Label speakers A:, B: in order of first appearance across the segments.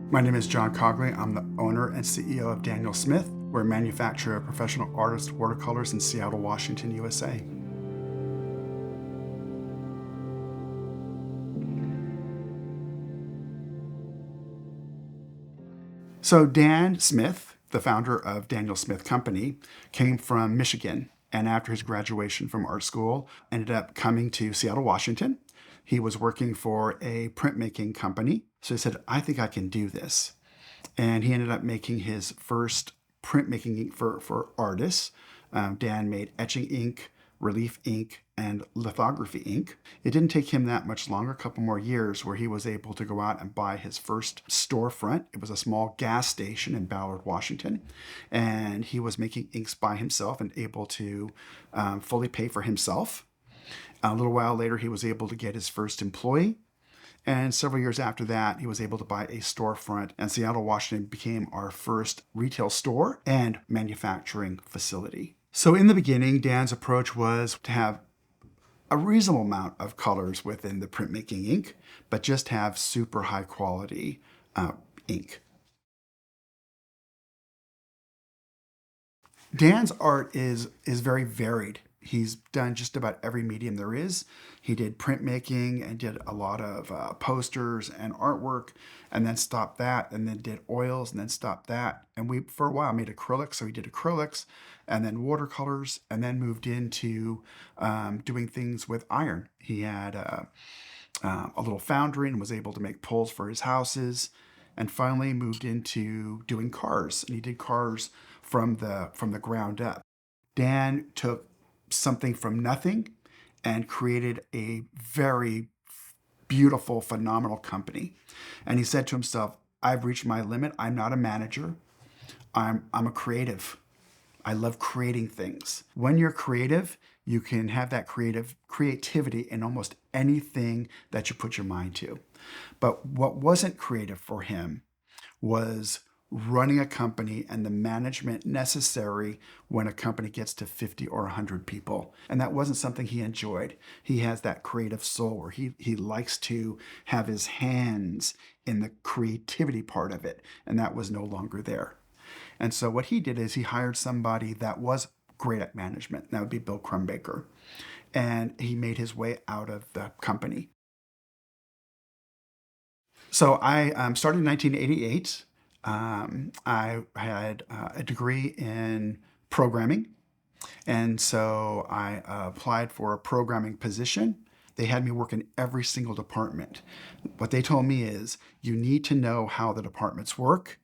A: My name is John Cogley. I'm the owner and CEO of Daniel Smith. We're a manufacturer of professional artist watercolors in Seattle, Washington, USA. So Dan Smith, the founder of Daniel Smith Company, came from Michigan, and after his graduation from art school, ended up coming to Seattle, Washington. He was working for a printmaking company, so he said, I think I can do this. And he ended up making his first printmaking ink for artists. Dan made etching ink, relief ink, and lithography ink. It didn't take him that much longer, a couple more years, where he was able to go out and buy his first storefront. It was a small gas station in Ballard, Washington. And he was making inks by himself and able to fully pay for himself. A little while later, he was able to get his first employee. And several years after that, he was able to buy a storefront, and Seattle, Washington became our first retail store and manufacturing facility. So in the beginning, Dan's approach was to have a reasonable amount of colors within the printmaking ink, but just have super high quality ink. Dan's art is very varied. He's done just about every medium there is. He did printmaking and did a lot of posters and artwork, and then stopped that, and then did oils, and then stopped that. And we, for a while, made acrylics. So he did acrylics, and then watercolors, and then moved into doing things with iron. He had a little foundry and was able to make poles for his houses, and finally moved into doing cars. And he did cars from the ground up. Dan took something from nothing and created a very beautiful, phenomenal company. And he said to himself, I've reached my limit. I'm not a manager. I'm a creative. I love creating things. When you're creative, you can have that creativity in almost anything that you put your mind to. But what wasn't creative for him was running a company and the management necessary when a company gets to 50 or 100 people. And that wasn't something he enjoyed. He has that creative soul where he likes to have his hands in the creativity part of it. And that was no longer there. And so what he did is he hired somebody that was great at management. That would be Bill Crumbaker. And he made his way out of the company. So I started in 1988. I had a degree in programming, and so I applied for a programming position. They had me work in every single department. What they told me is you need to know how the departments work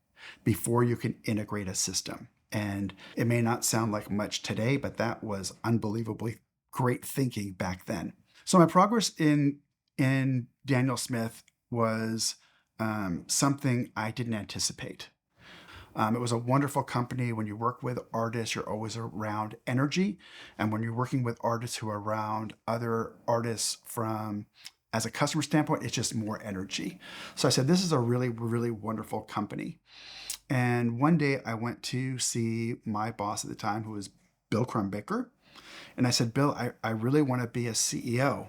A: before you can integrate a system. And it may not sound like much today, but that was unbelievably great thinking back then. So my progress in Daniel Smith was something I didn't anticipate. It was a wonderful company. When you work with artists, you're always around energy. And when you're working with artists who are around other artists as a customer standpoint, it's just more energy. So I said, this is a really, really wonderful company. And one day I went to see my boss at the time, who was Bill Crumbaker. And I said, Bill, I really want to be a CEO.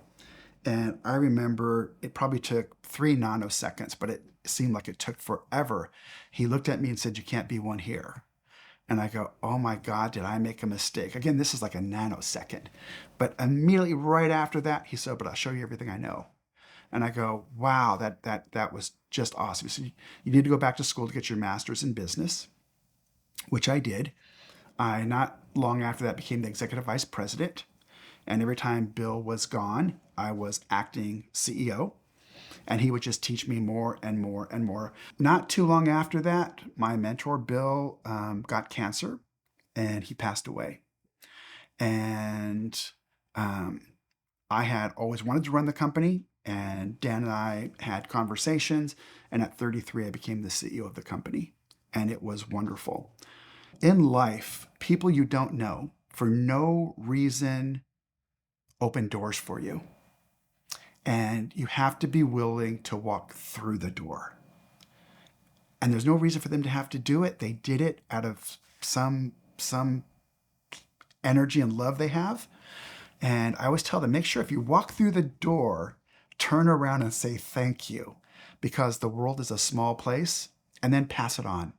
A: And I remember it probably took 3 nanoseconds, but it seemed like it took forever. He looked at me and said, you can't be one here. And I go, oh my God, did I make a mistake? Again, this is like a nanosecond. But immediately right after that, he said, but I'll show you everything I know. And I go, wow, that was just awesome. So you need to go back to school to get your master's in business, which I did. I, not long after that, became the executive vice president. And every time Bill was gone, I was acting CEO. And he would just teach me more and more and more. Not too long after that, my mentor, Bill, got cancer and he passed away. And I had always wanted to run the company. And Dan and I had conversations. And at 33, I became the CEO of the company. And it was wonderful. In life, people you don't know, for no reason, open doors for you. And you have to be willing to walk through the door. And there's no reason for them to have to do it. They did it out of some energy and love they have. And I always tell them, make sure if you walk through the door, turn around and say thank you. Because the world is a small place and then pass it on.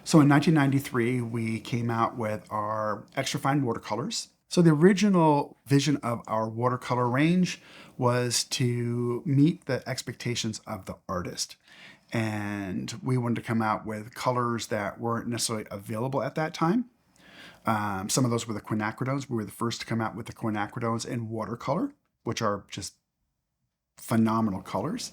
A: So in 1993, we came out with our Extra Fine Watercolors. So the original vision of our watercolor range was to meet the expectations of the artist. And we wanted to come out with colors that weren't necessarily available at that time. Some of those were the quinacridones. We were the first to come out with the quinacridones in watercolor, which are just phenomenal colors.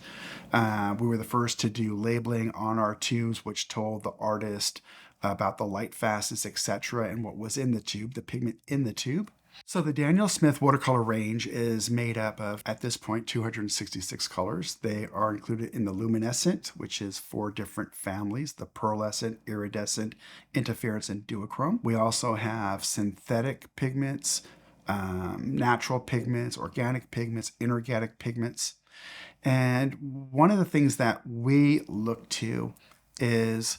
A: We were the first to do labeling on our tubes, which told the artist about the light fastness, etc., and what was in the tube, the pigment in the tube. So the Daniel Smith watercolor range is made up of, at this point, 266 colors. They are included in the luminescent, which is 4 different families: the pearlescent, iridescent, interference, and duochrome. We also have synthetic pigments, natural pigments, organic pigments, inorganic pigments. And one of the things that we look to is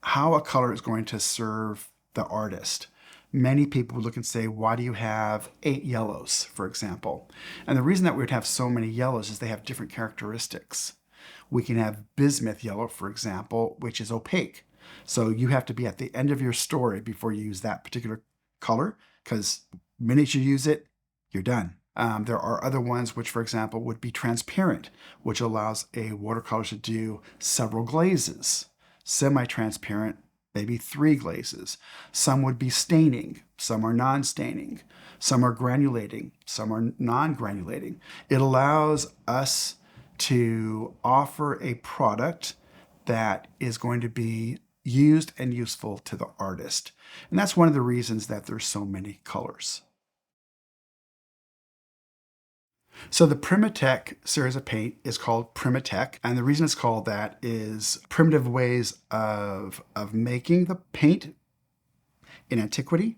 A: how a color is going to serve the artist. Many people would look and say, why do you have 8 yellows, for example? And the reason that we would have so many yellows is they have different characteristics. We can have bismuth yellow, for example, which is opaque. So you have to be at the end of your story before you use that particular color, because the minute you use it, you're done. There are other ones which, for example, would be transparent, which allows a watercolor to do several glazes. Semi-transparent, maybe 3 glazes. Some would be staining, some are non-staining, some are granulating, some are non-granulating. It allows us to offer a product that is going to be used and useful to the artist. And that's one of the reasons that there's so many colors. So the PrimaTek series of paint is called PrimaTek, and the reason it's called that is primitive ways of making the paint in antiquity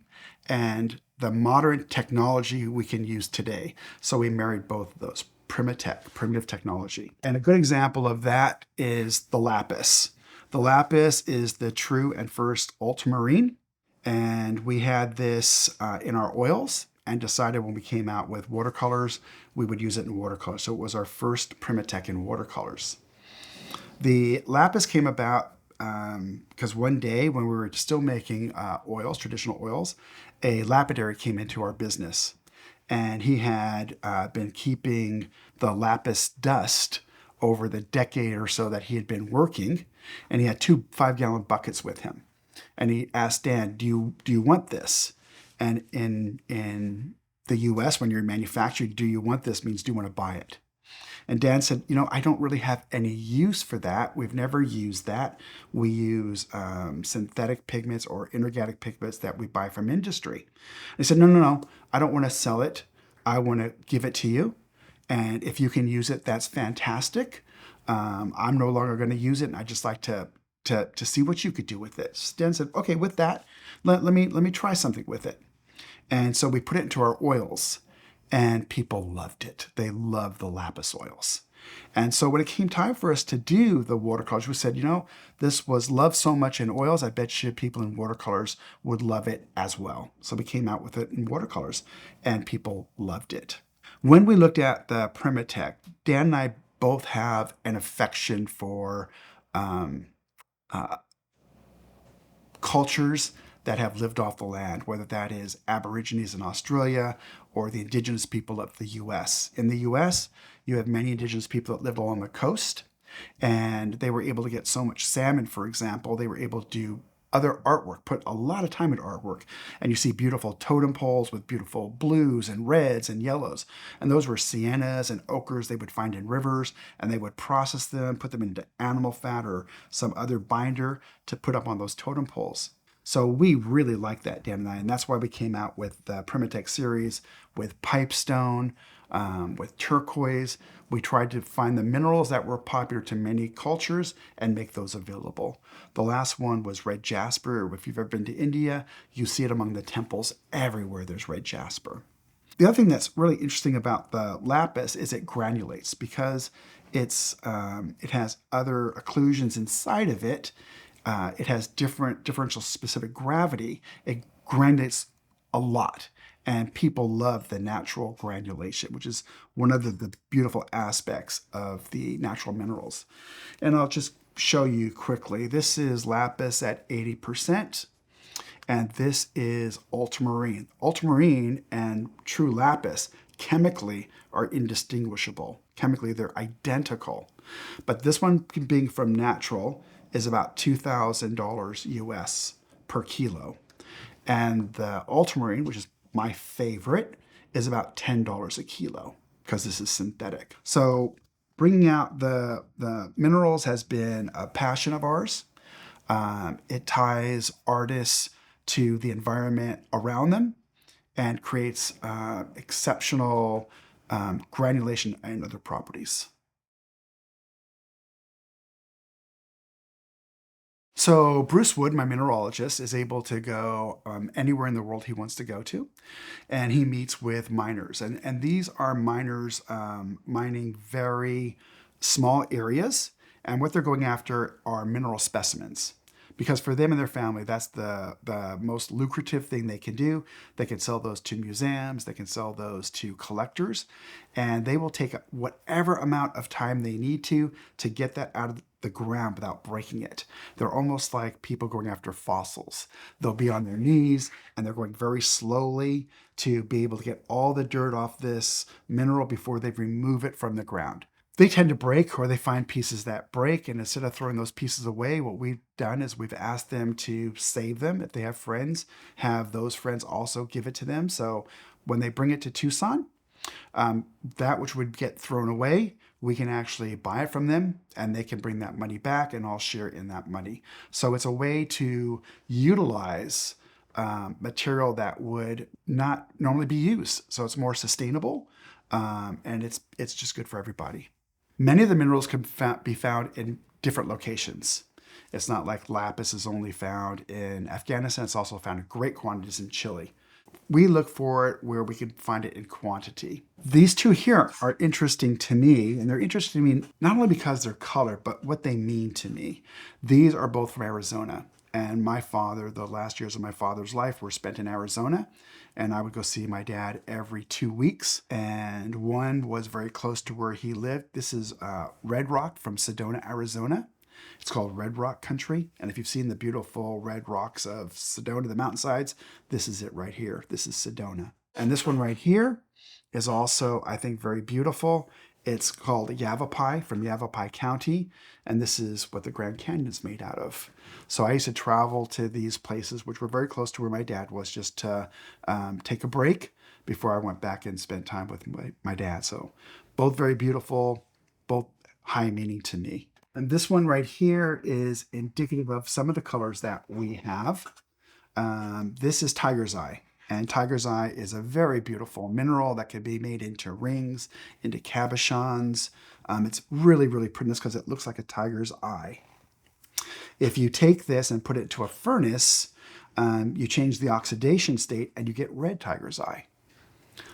A: and the modern technology we can use today. So we married both of those, PrimaTek, primitive technology. And a good example of that is the lapis. The lapis is the true and first ultramarine, and we had this in our oils and decided when we came out with watercolors, we would use it in watercolors. So it was our first PrimaTek in watercolors. The lapis came about because one day when we were still making oils, traditional oils, a lapidary came into our business. And he had been keeping the lapis dust over the decade or so that he had been working. And he had 2 5-gallon buckets with him. And he asked Dan, do you want this? And in the US, when you're manufacturing, do you want this means do you want to buy it? And Dan said, I don't really have any use for that. We've never used that. We use synthetic pigments or inorganic pigments that we buy from industry. And he said, no, I don't want to sell it. I want to give it to you. And if you can use it, that's fantastic. I'm no longer going to use it. And I'd just like to see what you could do with it. Dan said, okay, with that, let me try something with it. And so we put it into our oils, and people loved it. They loved the lapis oils. And so when it came time for us to do the watercolors, we said, this was loved so much in oils, I bet you people in watercolors would love it as well. So we came out with it in watercolors, and people loved it. When we looked at the PrimaTek, Dan and I both have an affection for cultures that have lived off the land, whether that is Aborigines in Australia or the indigenous people of the US. In the US, you have many indigenous people that lived along the coast, and they were able to get so much salmon, for example, they were able to do other artwork, put a lot of time into artwork. And you see beautiful totem poles with beautiful blues and reds and yellows. And those were siennas and ochres they would find in rivers, and they would process them, put them into animal fat or some other binder to put up on those totem poles. So we really like that, Dan and I, and that's why we came out with the PrimaTek series with pipestone, with turquoise. We tried to find the minerals that were popular to many cultures and make those available. The last one was red jasper. If you've ever been to India, you see it among the temples. Everywhere there's red jasper. The other thing that's really interesting about the lapis is it granulates because it has other occlusions inside of it. It has differential specific gravity. It granulates a lot. And people love the natural granulation, which is one of the beautiful aspects of the natural minerals. And I'll just show you quickly. This is lapis at 80%, and this is ultramarine. Ultramarine and true lapis chemically are indistinguishable. Chemically, they're identical. But this one being from natural is about $2,000 US per kilo. And the ultramarine, which is my favorite, is about $10 a kilo because this is synthetic. So bringing out the minerals has been a passion of ours. It ties artists to the environment around them and creates exceptional granulation and other properties. So Bruce Wood, my mineralogist, is able to go anywhere in the world he wants to go to, and he meets with miners. And these are miners mining very small areas, and what they're going after are mineral specimens. Because for them and their family, that's the most lucrative thing they can do. They can sell those to museums, they can sell those to collectors, and they will take whatever amount of time they need to get that out of the ground without breaking it. They're almost like people going after fossils. They'll be on their knees and they're going very slowly to be able to get all the dirt off this mineral before they remove it from the ground. They tend to break, or they find pieces that break, and instead of throwing those pieces away, what we've done is we've asked them to save them. If they have friends, have those friends also give it to them. So when they bring it to Tucson, that which would get thrown away, we can actually buy it from them and they can bring that money back and I'll share in that money. So it's a way to utilize material that would not normally be used. So it's more sustainable, and it's just good for everybody. Many of the minerals can be found in different locations. It's not like lapis is only found in Afghanistan. It's also found in great quantities in Chile. We look for it where we can find it in quantity. These two here are interesting to me, and they're interesting to me not only because they're color, but what they mean to me. These are both from Arizona. And my father, the last years of my father's life were spent in Arizona. And I would go see my dad every 2 weeks. And one was very close to where he lived. This is Red Rock from Sedona, Arizona. It's called Red Rock Country. And if you've seen the beautiful red rocks of Sedona, the mountainsides, this is it right here. This is Sedona. And this one right here is also, I think, very beautiful. It's called Yavapai from Yavapai County, and this is what the Grand Canyon is made out of. So I used to travel to these places, which were very close to where my dad was, just to take a break before I went back and spent time with my dad. So both very beautiful, both high meaning to me. And this one right here is indicative of some of the colors that we have. This is tiger's eye. And tiger's eye is a very beautiful mineral that can be made into rings, into cabochons. It's really, really pretty because it looks like a tiger's eye. If you take this and put it into a furnace, you change the oxidation state and you get red tiger's eye.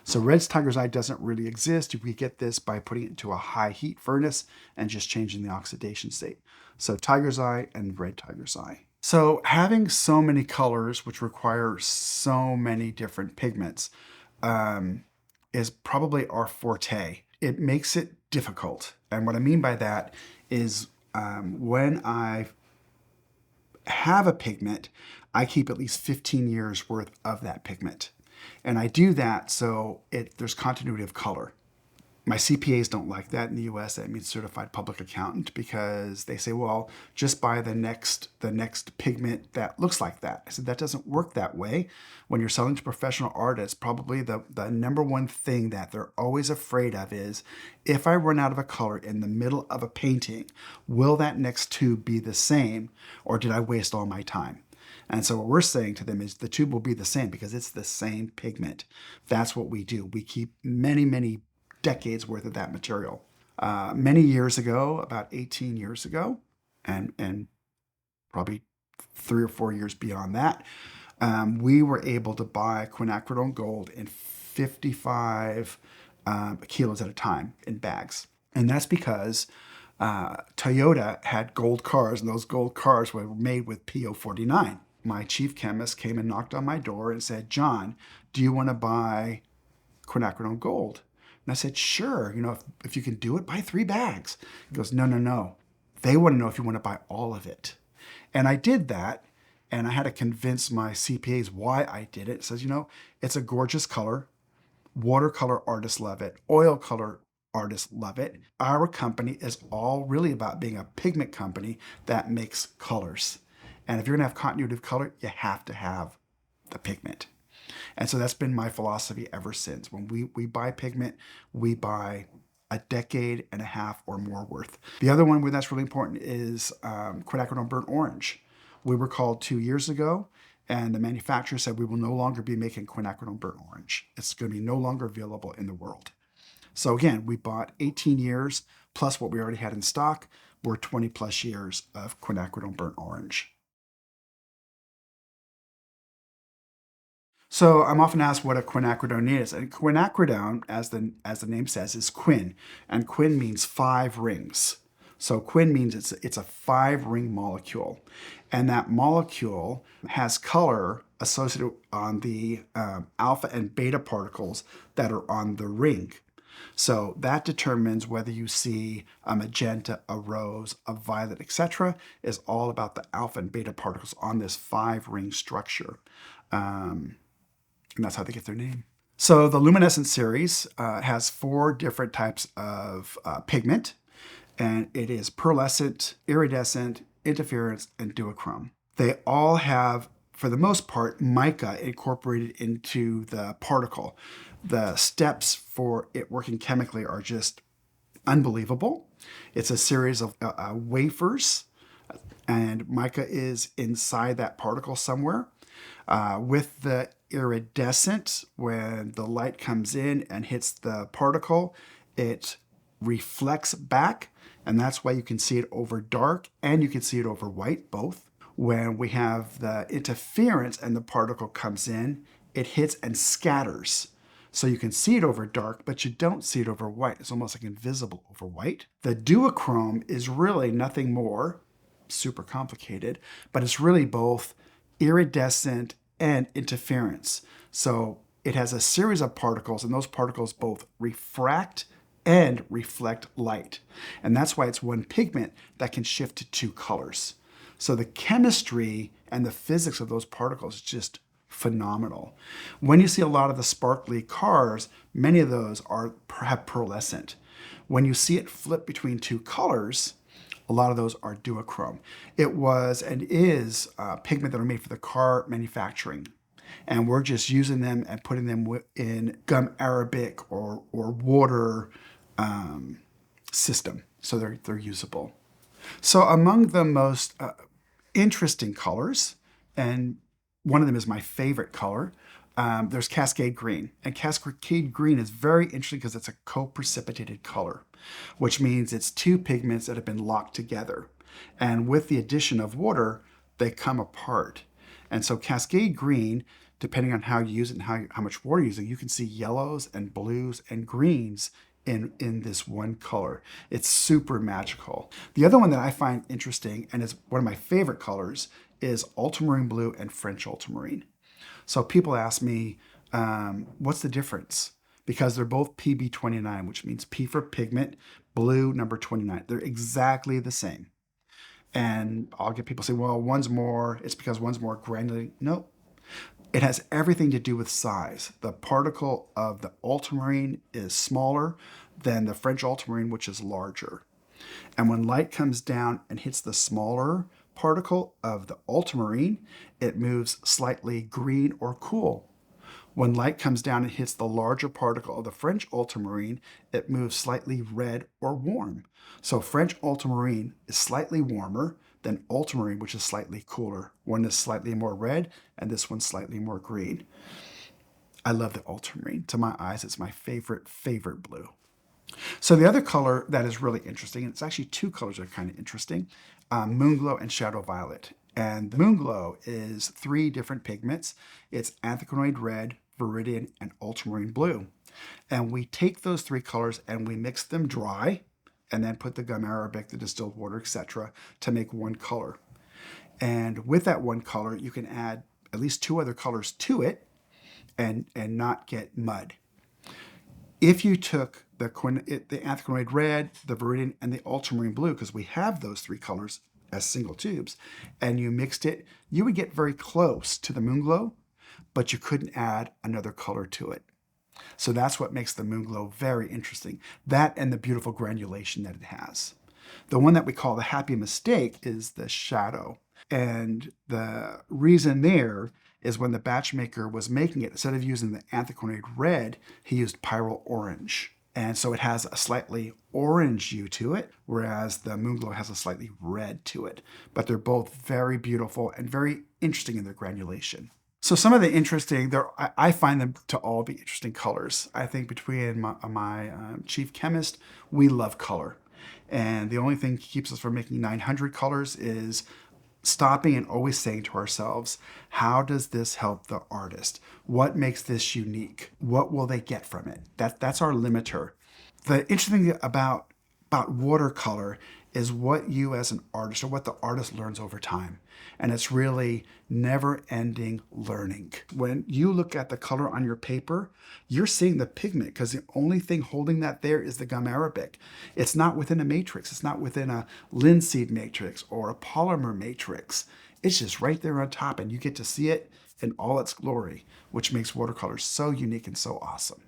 A: So red tiger's eye doesn't really exist. You can get this by putting it into a high heat furnace and just changing the oxidation state. So tiger's eye and red tiger's eye. So having so many colors, which require so many different pigments, is probably our forte. It makes it difficult. And what I mean by that is when I have a pigment, I keep at least 15 years worth of that pigment. And I do that so there's continuity of color. My CPAs don't like that in the US. That means certified public accountant, because they say, well, just buy the next pigment that looks like that. I said, that doesn't work that way. When you're selling to professional artists, probably the number one thing that they're always afraid of is, if I run out of a color in the middle of a painting, will that next tube be the same, or did I waste all my time? And so what we're saying to them is the tube will be the same because it's the same pigment. That's what we do. We keep many, many decades worth of that material. Many years ago, about 18 years ago, and probably 3 or 4 years beyond that, we were able to buy quinacridone gold in 55 kilos at a time in bags. And that's because Toyota had gold cars, and those gold cars were made with PO49. my chief chemist came and knocked on my door and said, John, do you want to buy quinacridone gold? And I said, sure, if you can do it, buy 3 bags. He goes, no, no, no. They want to know if you want to buy all of it. And I did that, and I had to convince my CPAs why I did it. It says, it's a gorgeous color. Watercolor artists love it. Oil color artists love it. Our company is all really about being a pigment company that makes colors. And if you're going to have continuity of color, you have to have the pigment. And so that's been my philosophy ever since. When we buy pigment, we buy a decade and a half or more worth. The other one where that's really important is quinacridone burnt orange. We were called 2 years ago, and the manufacturer said we will no longer be making quinacridone burnt orange. It's going to be no longer available in the world. So again, we bought 18 years plus what we already had in stock. We're 20 plus years of quinacridone burnt orange. So I'm often asked what a quinacridone is. And quinacridone, as the name says, is quin. And quin means 5 rings. So quin means it's a 5-ring molecule. And that molecule has color associated on the alpha and beta particles that are on the ring. So that determines whether you see a magenta, a rose, a violet, etc. is all about the alpha and beta particles on this 5-ring structure. And that's how they get their name. So the luminescent series has 4 different types of pigment, and it is pearlescent, iridescent, interference, and duochrome. They all have, for the most part, mica incorporated into the particle. The steps for it working chemically are just unbelievable. It's a series of wafers, and mica is inside that particle somewhere. With the iridescent, when the light comes in and hits the particle, it reflects back, and that's why you can see it over dark and you can see it over white, both. When we have the interference and the particle comes in, it hits and scatters. So you can see it over dark, but you don't see it over white. It's almost like invisible over white. The duochrome is really nothing more, super complicated, but it's really both iridescent and interference. So it has a series of particles, and those particles both refract and reflect light. And that's why it's one pigment that can shift to 2 colors. So the chemistry and the physics of those particles is just phenomenal. When you see a lot of the sparkly cars, many of those have pearlescent. When you see it flip between 2 colors, a lot of those are duochrome. It was and is pigment that are made for the car manufacturing. And we're just using them and putting them in gum arabic or water system. So they're usable. So among the most interesting colors, and one of them is my favorite color, there's Cascade Green. And Cascade Green is very interesting because it's a co-precipitated color, which means it's 2 pigments that have been locked together. And with the addition of water, they come apart. And so Cascade Green, depending on how you use it and how much water you're using, you can see yellows and blues and greens in this one color. It's super magical. The other one that I find interesting, and is one of my favorite colors, is ultramarine blue and French ultramarine. So people ask me, what's the difference? Because they're both PB29, which means P for pigment, blue number 29. They're exactly the same. And I'll get people say, well, it's because one's more granulating. No, it has everything to do with size. The particle of the ultramarine is smaller than the French ultramarine, which is larger. And when light comes down and hits the smaller particle of the ultramarine, it moves slightly green or cool. When light comes down and hits the larger particle of the French ultramarine, it moves slightly red or warm. So French ultramarine is slightly warmer than ultramarine, which is slightly cooler. One is slightly more red, and this one's slightly more green. I love the ultramarine. To my eyes, it's my favorite blue. So the other color that is really interesting, and it's actually 2 colors that are kind of interesting, Moonglow and Shadow Violet. And the Moonglow is 3 different pigments. It's anthraquinoid red, viridian, and ultramarine blue. And we take those 3 colors and we mix them dry, and then put the gum arabic, the distilled water, etc., to make one color. And with that one color, you can add at least 2 other colors to it and not get mud. If you took the anthraquinone red, the viridian, and the ultramarine blue, because we have those 3 colors as single tubes, and you mixed it, you would get very close to the Moonglow, but you couldn't add another color to it. So that's what makes the Moonglow very interesting. That and the beautiful granulation that it has. The one that we call the happy mistake is the shadow. And the reason there is when the batch maker was making it, instead of using the anthraquinone red, he used pyrrole orange. And so it has a slightly orange hue to it, whereas the Moonglow has a slightly red to it. But they're both very beautiful and very interesting in their granulation. So some of the interesting, I find them to all be interesting colors. I think between my chief chemist, we love color. And the only thing that keeps us from making 900 colors is stopping and always saying to ourselves, how does this help the artist? What makes this unique? What will they get from it? That's our limiter. The interesting thing about watercolor is what you as an artist, or what the artist learns over time. And it's really never-ending learning. When you look at the color on your paper, you're seeing the pigment, because the only thing holding that there is the gum arabic. It's not within a matrix. It's not within a linseed matrix or a polymer matrix. It's just right there on top, and you get to see it in all its glory, which makes watercolor so unique and so awesome.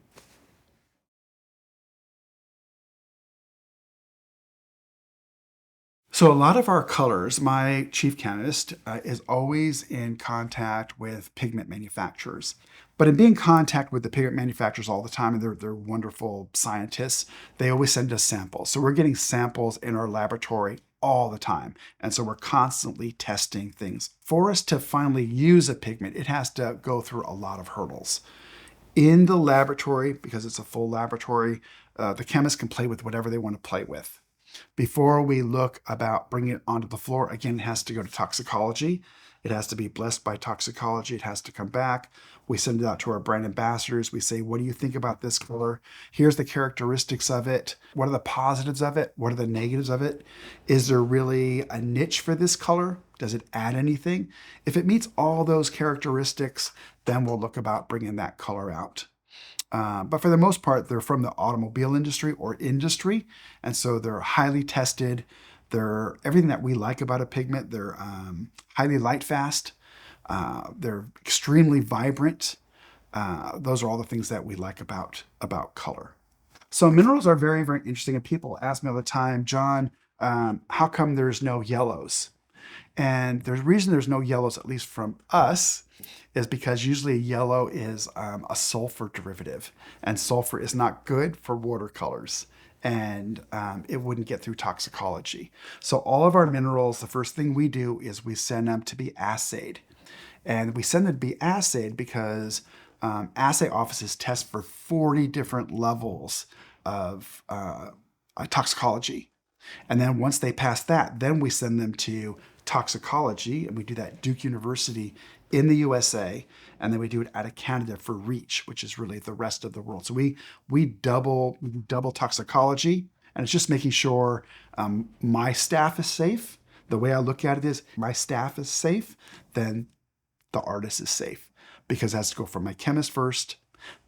A: So a lot of our colors, my chief chemist is always in contact with pigment manufacturers. But in being in contact with the pigment manufacturers all the time, and they're wonderful scientists, they always send us samples. So we're getting samples in our laboratory all the time. And so we're constantly testing things. For us to finally use a pigment, it has to go through a lot of hurdles. In the laboratory, because it's a full laboratory, the chemists can play with whatever they want to play with. Before we look about bringing it onto the floor, again, it has to go to toxicology. It has to be blessed by toxicology. It has to come back. We send it out to our brand ambassadors. We say, what do you think about this color? Here's the characteristics of it. What are the positives of it? What are the negatives of it? Is there really a niche for this color? Does it add anything? If it meets all those characteristics, then we'll look about bringing that color out. But for the most part, they're from the automobile industry or industry. And so they're highly tested. They're everything that we like about a pigment. They're highly light fast. They're extremely vibrant. Those are all the things that we like about color. So minerals are very, very interesting. And people ask me all the time, John, how come there's no yellows? And the reason there's no yellows, at least from us, is because usually yellow is a sulfur derivative, and sulfur is not good for watercolors, and it wouldn't get through toxicology. So all of our minerals, the first thing we do is we send them to be assayed. And we send them to be assayed because assay offices test for 40 different levels of toxicology. And then once they pass that, then we send them to toxicology, and we do that at Duke University in the USA, and then we do it out of Canada for REACH, which is really the rest of the world. So we double toxicology, and it's just making sure my staff is safe. The way I look at it is my staff is safe, then the artist is safe, because it has to go from my chemist first,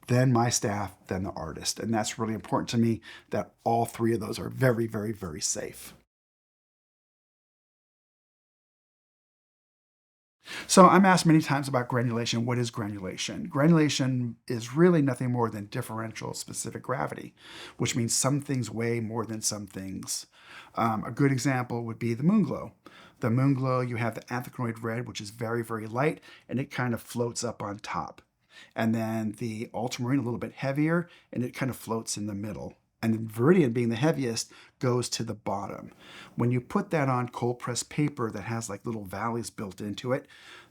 A: then my staff, then the artist. And that's really important to me, that all 3 of those are very, very, very safe. So I'm asked many times about granulation. What is granulation? Granulation is really nothing more than differential specific gravity, which means some things weigh more than some things. A good example would be the Moonglow. The Moonglow, you have the anthraquinone red, which is very, very light, and it kind of floats up on top. And then the ultramarine, a little bit heavier, and it kind of floats in the middle. And the viridian, being the heaviest, goes to the bottom. When you put that on cold pressed paper that has like little valleys built into it,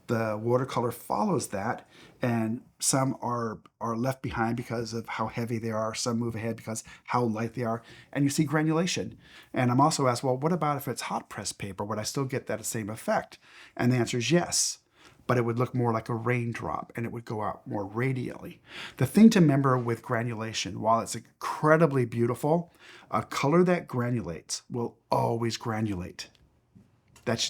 A: the watercolor follows that, and some are left behind because of how heavy they are. Some move ahead because how light they are, and you see granulation. And I'm also asked, well, what about if it's hot pressed paper? Would I still get that same effect? And the answer is yes, but it would look more like a raindrop, and it would go out more radially. The thing to remember with granulation, while it's incredibly beautiful, a color that granulates will always granulate.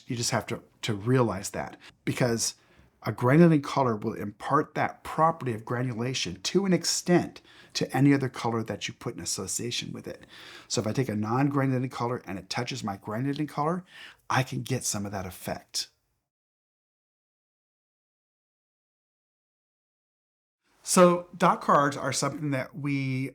A: You just have to to realize that, because a granulating color will impart that property of granulation to an extent to any other color that you put in association with it. So if I take a non-granulating color and it touches my granulating color, I can get some of that effect. So dot cards are something that we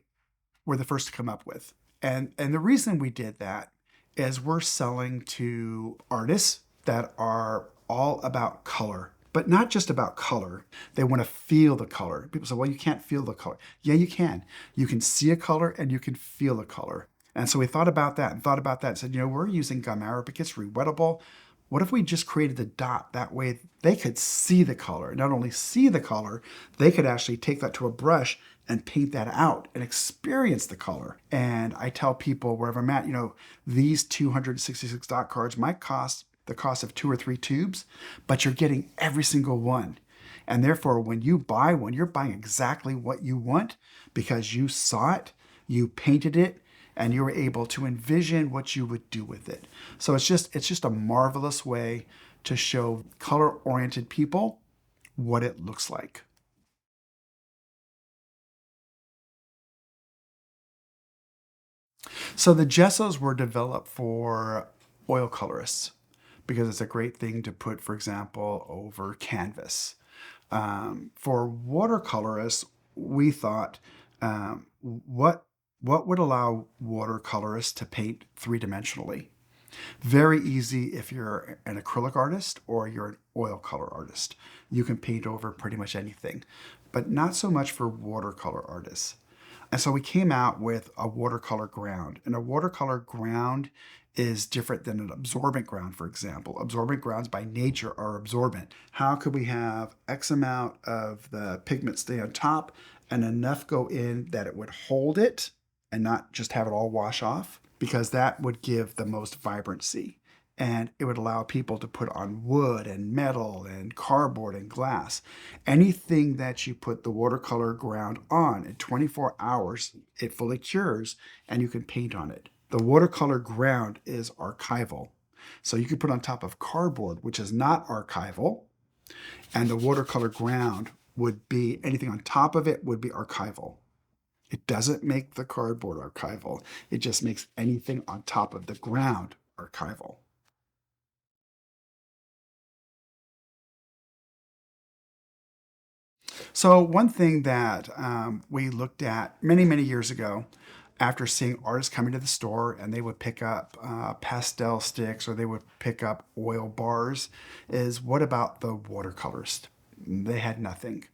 A: were the first to come up with. And the reason we did that is we're selling to artists that are all about color, but not just about color. They want to feel the color. People say, well, you can't feel the color. Yeah, you can. You can see a color and you can feel a color. And so we thought about that and said, we're using gum arabic, it's rewettable. What if we just created the dot? That way they could see the color. Not only see the color, they could actually take that to a brush and paint that out and experience the color. And I tell people wherever I'm at, these 266 dot cards might cost the cost of 2 or 3 tubes, but you're getting every single one. And therefore, when you buy one, you're buying exactly what you want because you saw it, you painted it, and you were able to envision what you would do with it. So it's just a marvelous way to show color-oriented people what it looks like. So the gessos were developed for oil colorists because it's a great thing to put, for example, over canvas. For watercolorists, we thought, what would allow watercolorists to paint three-dimensionally? Very easy if you're an acrylic artist or you're an oil color artist. You can paint over pretty much anything, but not so much for watercolor artists. And so we came out with a watercolor ground. And a watercolor ground is different than an absorbent ground, for example. Absorbent grounds by nature are absorbent. How could we have X amount of the pigment stay on top and enough go in that it would hold it and not just have it all wash off? Because that would give the most vibrancy. And it would allow people to put on wood and metal and cardboard and glass. Anything that you put the watercolor ground on, in 24 hours, it fully cures and you can paint on it. The watercolor ground is archival. So you can put on top of cardboard, which is not archival, and the watercolor ground would be, anything on top of it would be archival. It doesn't make the cardboard archival. It just makes anything on top of the ground archival. So one thing that we looked at many, many years ago, after seeing artists coming to the store and they would pick up pastel sticks or they would pick up oil bars, is what about the watercolorist? They had nothing.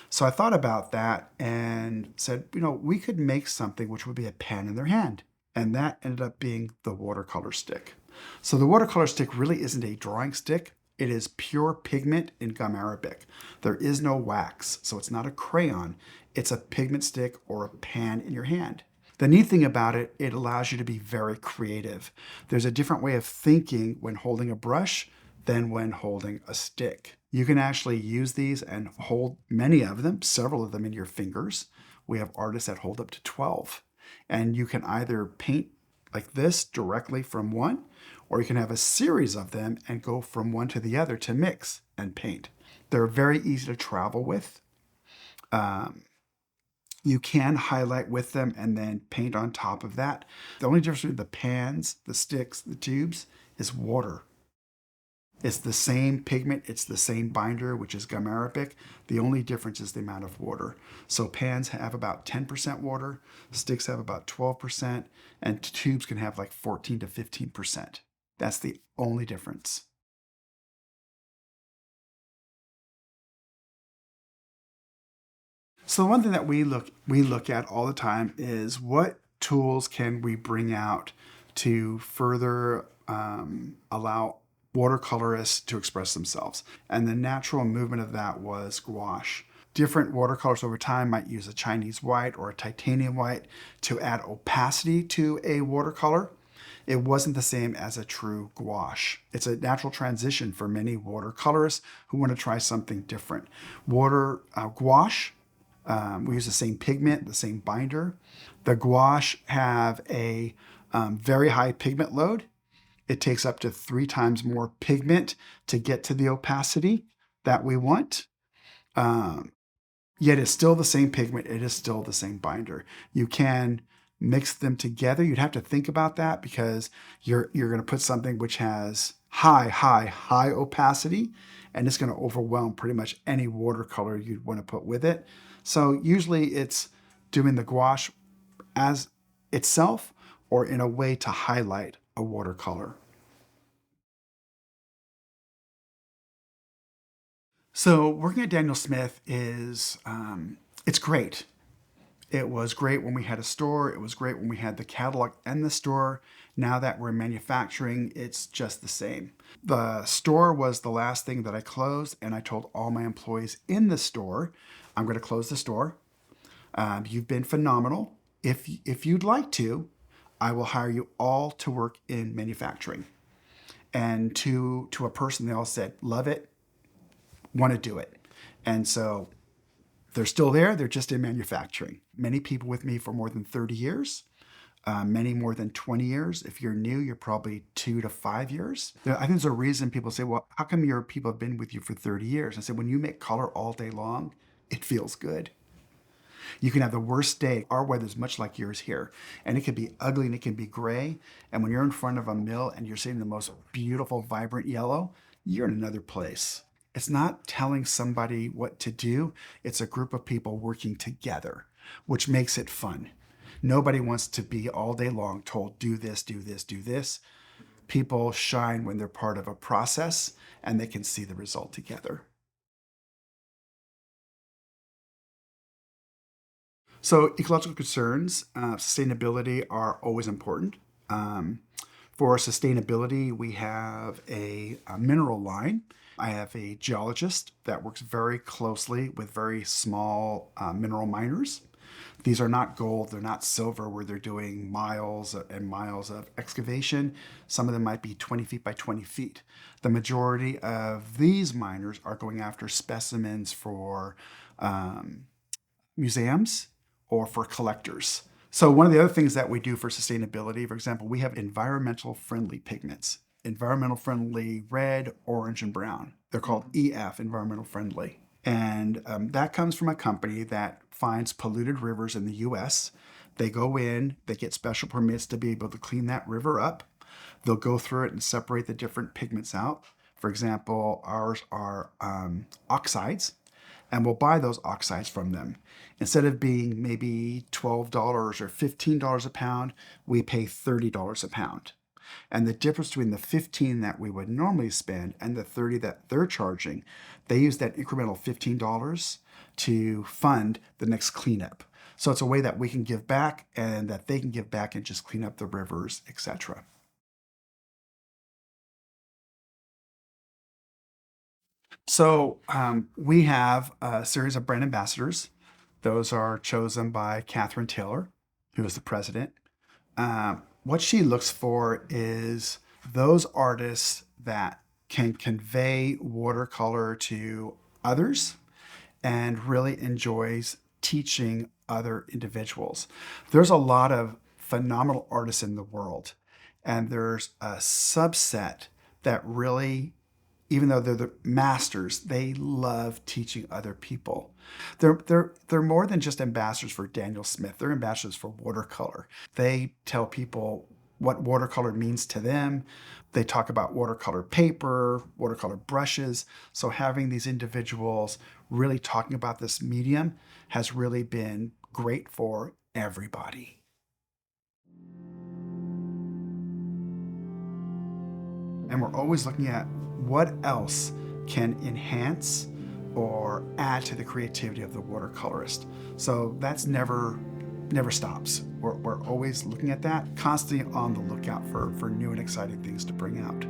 A: So I thought about that and said, we could make something which would be a pen in their hand. And that ended up being the watercolor stick. So the watercolor stick really isn't a drawing stick. It is pure pigment in gum arabic. There is no wax, so it's not a crayon. It's a pigment stick or a pan in your hand. The neat thing about it, it allows you to be very creative. There's a different way of thinking when holding a brush than when holding a stick. You can actually use these and hold many of them, several of them in your fingers. We have artists that hold up to 12. And you can either paint like this directly from one, or you can have a series of them and go from one to the other to mix and paint. They're very easy to travel with. You can highlight with them and then paint on top of that. The only difference between the pans, the sticks, the tubes is water. It's the same pigment, it's the same binder, which is gum arabic. The only difference is the amount of water. So pans have about 10% water, sticks have about 12%, and tubes can have like 14 to 15%. That's the only difference. So one thing that we look at all the time is what tools can we bring out to further allow watercolorists to express themselves. And the natural movement of that was gouache. Different watercolors over time might use a Chinese white or a titanium white to add opacity to a watercolor. It wasn't the same as a true gouache. It's a natural transition for many watercolorists who want to try something different. Gouache, we use the same pigment, the same binder. The gouache have a very high pigment load, It takes up to 3 times more pigment to get to the opacity that we want. Um, Yet it's still the same pigment. It is still the same binder. You can mix them together. You'd have to think about that because you're going to put something which has high opacity, and it's going to overwhelm pretty much any watercolor you'd want to put with it. So usually it's doing the gouache as itself or in a way to highlight a watercolor. So working at Daniel Smith is it's great. It was great when we had a store. It was great when we had the catalog and the store. Now that we're manufacturing, it's just the same. The store was the last thing that I closed, and I told all my employees in the store, I'm going to close the store. You've been phenomenal. If you'd like to, I will hire you all to work in manufacturing. And to a person, they all said, love it, want to do it. And so they're still there. They're just in manufacturing. Many people with me for more than 30 years, many more than 20 years. If you're new, you're probably 2 to 5 years. I think there's a reason people say, well, how come your people have been with you for 30 years? I said, when you make color all day long, it feels good. You can have the worst day. Our weather's much like yours here, and it can be ugly and it can be gray. And when you're in front of a mill and you're seeing the most beautiful, vibrant yellow, you're in another place. It's not telling somebody what to do. It's a group of people working together, which makes it fun. Nobody wants to be all day long told, do this, do this, do this. People shine when they're part of a process and they can see the result together. So ecological concerns, sustainability are always important. Um, for sustainability, we have a mineral line. I have a geologist that works very closely with very small mineral miners. These are not gold, they're not silver, where they're doing miles and miles of excavation. Some of them might be 20 feet by 20 feet. The majority of these miners are going after specimens for museums or for collectors. So one of the other things that we do for sustainability, for example, we have environmental friendly pigments. Environmental friendly red, orange, and brown. They're called EF, environmental friendly. And that comes from a company that finds polluted rivers in the US. They go in, they get special permits to be able to clean that river up. They'll go through it and separate the different pigments out. For example, ours are oxides, and we'll buy those oxides from them. Instead of being maybe $12 or $15 a pound, we pay $30 a pound. And the difference between the 15 that we would normally spend and the 30 that they're charging, they use that incremental $15 to fund the next cleanup. So it's a way that we can give back and that they can give back and just clean up the rivers, etc. So we have a series of brand ambassadors. Those are chosen by Catherine Taylor, who is the president. What she looks for is those artists that can convey watercolor to others and really enjoys teaching other individuals. There's a lot of phenomenal artists in the world, and there's a subset that really, even though they're the masters, they love teaching other people. They're more than just ambassadors for Daniel Smith. They're ambassadors for watercolor. They tell people what watercolor means to them. They talk about watercolor paper, watercolor brushes. So having these individuals really talking about this medium has really been great for everybody. And we're always looking at what else can enhance or add to the creativity of the watercolorist. So that's never stops. We're always looking at that, constantly on the lookout for new and exciting things to bring out.